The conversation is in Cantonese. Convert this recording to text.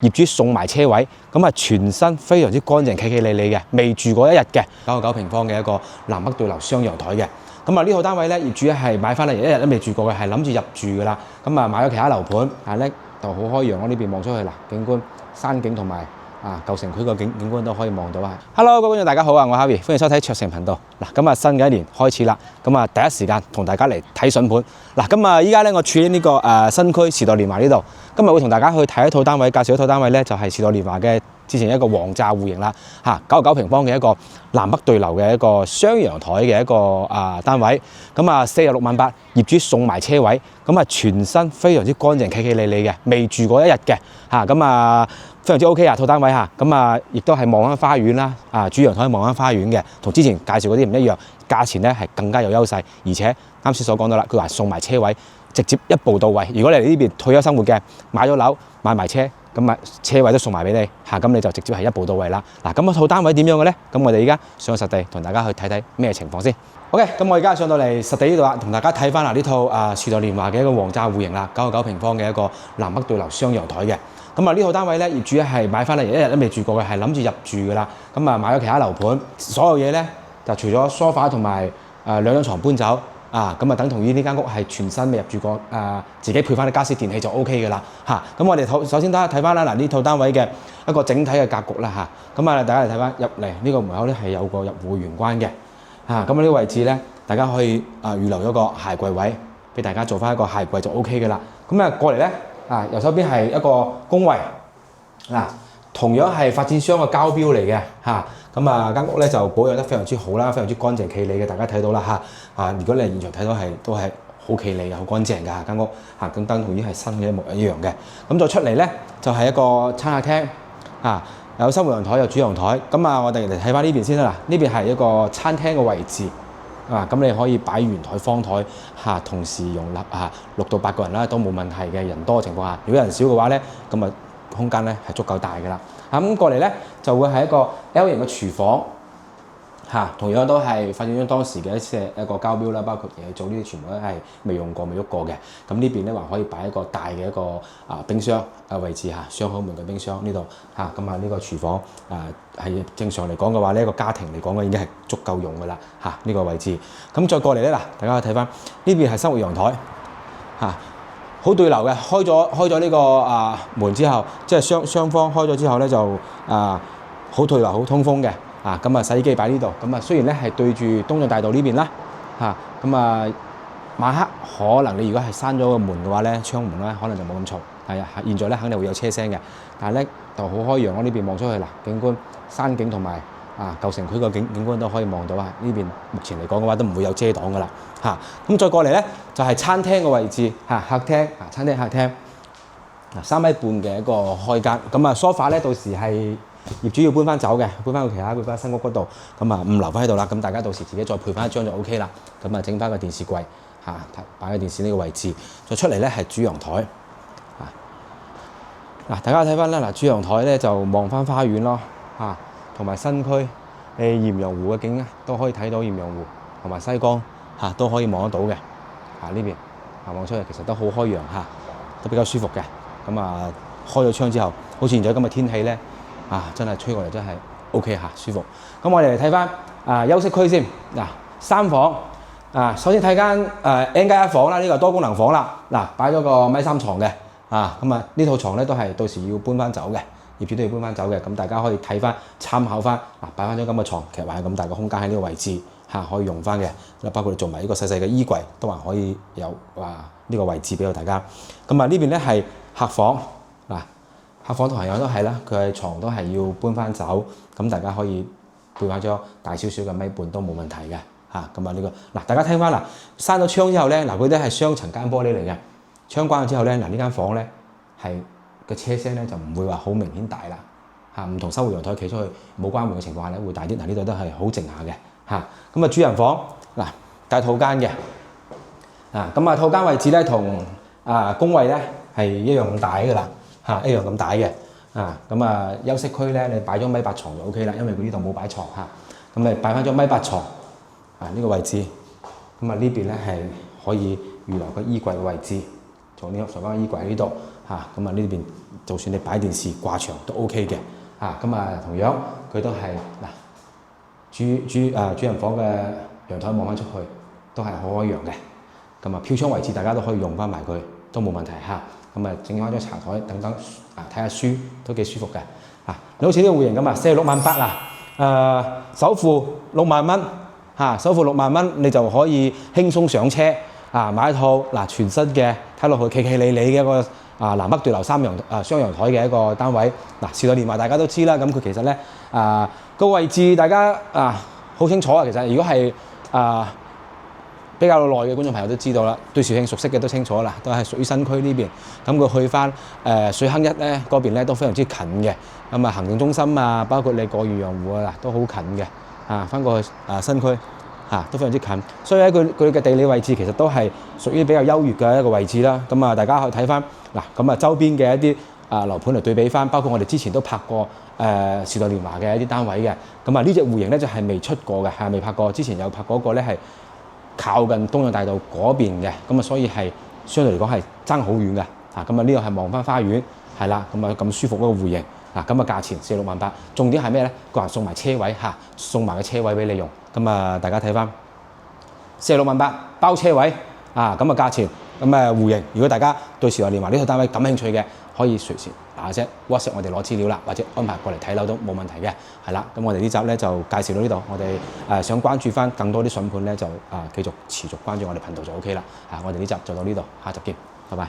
業主送埋車位，咁啊全身非常之乾淨企企理理嘅，未住過一日嘅，99平方嘅一個南北對流雙陽台嘅。咁啊呢套單位咧，業主係買翻嚟一日都未住過嘅，係諗住入住噶啦。咁啊買咗其他樓盤，但係咧就好開揚咯，呢邊望出去嗱，景觀山景同埋舊城區個景觀都可以望到啊。Hello， 各位觀眾大家好啊，我係 Harvey， 歡迎收睇卓城頻道。嗱，咁啊新嘅一年開始啦，咁啊第一時間同大家嚟睇筍盤。嗱，咁啊依家咧我處喺呢個新區時代聯華呢度，今日會同大家去睇一套單位，介紹一套單位咧就係時代聯華嘅之前一個王炸戶型啦，99平方嘅一個南北對流嘅一個雙陽台嘅一個單位，咁啊46萬8，業主送埋車位，咁啊全身非常之乾淨企企理理嘅，未住過一日嘅咁啊非常之 OK 啊套單位咁啊亦都係望緊花園啦，主陽台望緊花園嘅，同之前介紹嗰啲唔一樣，價錢咧係更加有優勢，而且啱先所講到啦，佢話送埋車位，直接一步到位。如果你嚟呢邊退休生活嘅，買咗樓買埋車，咁啊車位都送埋俾你咁你就直接係一步到位啦。嗱，咁套單位點樣嘅咧？咁我哋而家上實地同大家去睇睇咩情況先。OK， 咁我而家上到嚟實地呢度啦，同大家睇翻呢套時代聯華嘅一個王炸戶型啦，99平方嘅一個南北對流雙陽台嘅。咁啊呢套單位咧，業主係買翻嚟一日都未住過嘅，係諗住入住噶啦。咁啊買咗其他樓盤，所有嘢咧就除咗梳化同埋2張床搬走。咁啊等同於呢間屋係全新未入住過，自己配翻啲家私電器就 O K 嘅啦咁我哋首先睇翻啦，嗱呢套單位嘅一個整體嘅格局啦咁啊大家嚟睇翻入嚟呢個門口咧係有個入戶玄關嘅咁啊呢個位置咧，大家可以預留咗個鞋櫃位俾大家做翻一個鞋櫃就 O K 嘅啦。咁啊過嚟咧右手邊係一個公衞同樣係發展商嘅交標嚟嘅咁啊間屋咧就保養得非常之好啦，非常之乾淨企理嘅，大家睇到啦如果你現場睇到都係好企理嘅，好乾淨㗎間屋咁等同於係新嘅一模一樣嘅。咁再出嚟咧就係一個餐客廳有生活陽台有主陽台。咁啊我哋嚟睇翻呢邊先啦。呢邊係一個餐廳嘅位置咁你可以擺圓台方台同時容納6到8個人啦都冇問題嘅。人多嘅情況下，如果人少嘅話咧，咁啊空間咧係足夠大嘅啦。咁過嚟咧就會係一個 L 型嘅廚房同樣都係發展咗當時嘅一個交標啦，包括嘢做呢啲全部都係未用過未喐過嘅。咁呢邊咧還可以擺一個大嘅一個冰箱位置雙口門嘅冰箱呢度咁啊呢個廚房係正常嚟講嘅話呢一個家庭嚟講嘅已經係足夠用嘅啦呢個位置。咁再過嚟咧大家可以睇翻呢邊係生活陽台好對流嘅，開咗呢個門之後，即係雙方開咗之後咧就好對流好通風嘅咁啊洗衣機擺呢度。咁啊雖然咧係對住東涌大道呢邊啦咁啊晚黑可能你如果係閂咗個門嘅話咧，窗門咧可能就冇咁嘈現在咧肯定會有車聲嘅，但係咧就好開揚咯。呢邊望出去景觀山景同埋舊城區個景觀都可以望到呢邊目前嚟講嘅話都唔會有遮擋噶啦咁再過嚟咧就係餐廳嘅位置客廳餐廳客廳3米半嘅一個開間。咁啊梳化咧到時係業主要搬翻走嘅，搬翻去搬翻新屋嗰度，咁啊唔留翻喺度啦。咁大家到時自己再配翻一張就 O K 啦。咁啊整翻個電視櫃擺喺電視呢個位置。再出嚟咧係主陽台大家睇翻啦主陽台咧就望翻花園咯同埋新區鹽陽湖嘅景都可以睇到鹽陽湖同埋西江都可以望得到嘅呢邊望出去其實都好開揚都比較舒服嘅。咁啊開咗窗之後，好似現在咁嘅天氣咧真係吹過嚟真係 O K 舒服。咁我哋嚟睇翻休息區先3房首先睇間N+1房啦，呢個多功能房啦擺咗個1.3米床嘅咁啊呢套床咧都係到時要搬翻走嘅，業主都要搬翻走嘅。咁大家可以睇翻參考翻擺翻張咁嘅床，其實還有咁大個空間喺呢個位置可以用翻嘅。包括你做埋呢個細細嘅衣櫃都還可以有呢個位置俾到大家。咁啊呢邊咧係客房客房同樣都係啦，佢嘅床都係要搬翻走，咁大家可以配翻張大少少嘅1.5米都冇問題嘅咁啊呢個大家聽翻閂咗窗之後咧佢都係雙層間玻璃嚟嘅，窗關咗之後咧呢間房咧係個車聲咧就唔會話好明顯大啦唔同生活陽台企出去冇關門嘅情況下咧會大啲。呢度都係好靜下嘅咁啊主人房帶套間嘅咁啊套間位置咧同公衞咧係一樣咁大嘅啦一樣咁大嘅咁啊休息區咧你擺咗1.8米床就 O K 啦，因為佢呢度冇擺床咁你擺翻張1.8米床呢個位置。咁啊呢邊咧係可以預留個衣櫃嘅位置，做呢個上翻衣櫃喺呢度咁啊呢邊就算你擺電視掛牆都 OK 嘅咁啊同樣佢都係主人房嘅陽台望翻出去都係好開揚嘅，咁啊飄窗位置大家都可以用翻埋佢都冇問題咁啊整翻張茶台等等睇下書都幾舒服嘅你好似呢個戶型咁46萬8首付6萬蚊首付6萬蚊你就可以輕鬆上車買一套全新嘅睇落去企企理理嘅一個南北對流雙陽台嘅一個單位時代年華大家都知啦，咁佢其實咧個位置大家好清楚其實如果係比較耐嘅觀眾朋友都知道啦，對肇慶熟悉嘅都清楚啦，都係屬於新區呢邊。咁佢去翻水坑一咧嗰邊咧都非常之近嘅。咁行政中心包括你過裕洋湖都好近嘅。翻過去新區都非常之近。所以咧佢嘅地理位置其實都係屬於比較優越嘅一個位置啦。咁大家可以睇翻咁周邊嘅一啲樓盤嚟對比翻，包括我哋之前都拍過時代年華嘅一啲單位嘅。咁呢隻戶型咧就係未出過嘅，未拍過。之前有拍過一個咧係靠近東洋大道嗰邊嘅，咁所以係相對嚟講係爭好遠嘅。咁呢度係望翻花園，係啦，咁舒服嗰個戶型。咁價錢46萬8，重點係咩咧？佢話送埋車位送埋個車位俾你用。咁大家睇翻46萬8包車位咁價錢，戶型。如果大家對時代年華呢套單位感興趣嘅，可以隨時嗱聲 WhatsApp 我哋攞資料啦，或者安排過嚟睇樓都冇問題嘅。係啦，咁我哋呢集咧就介紹到呢度。我哋想關注翻更多啲筍盤咧，就繼續持續關注我哋頻道就 OK 啦。我哋呢集就到呢度，下集見，拜拜。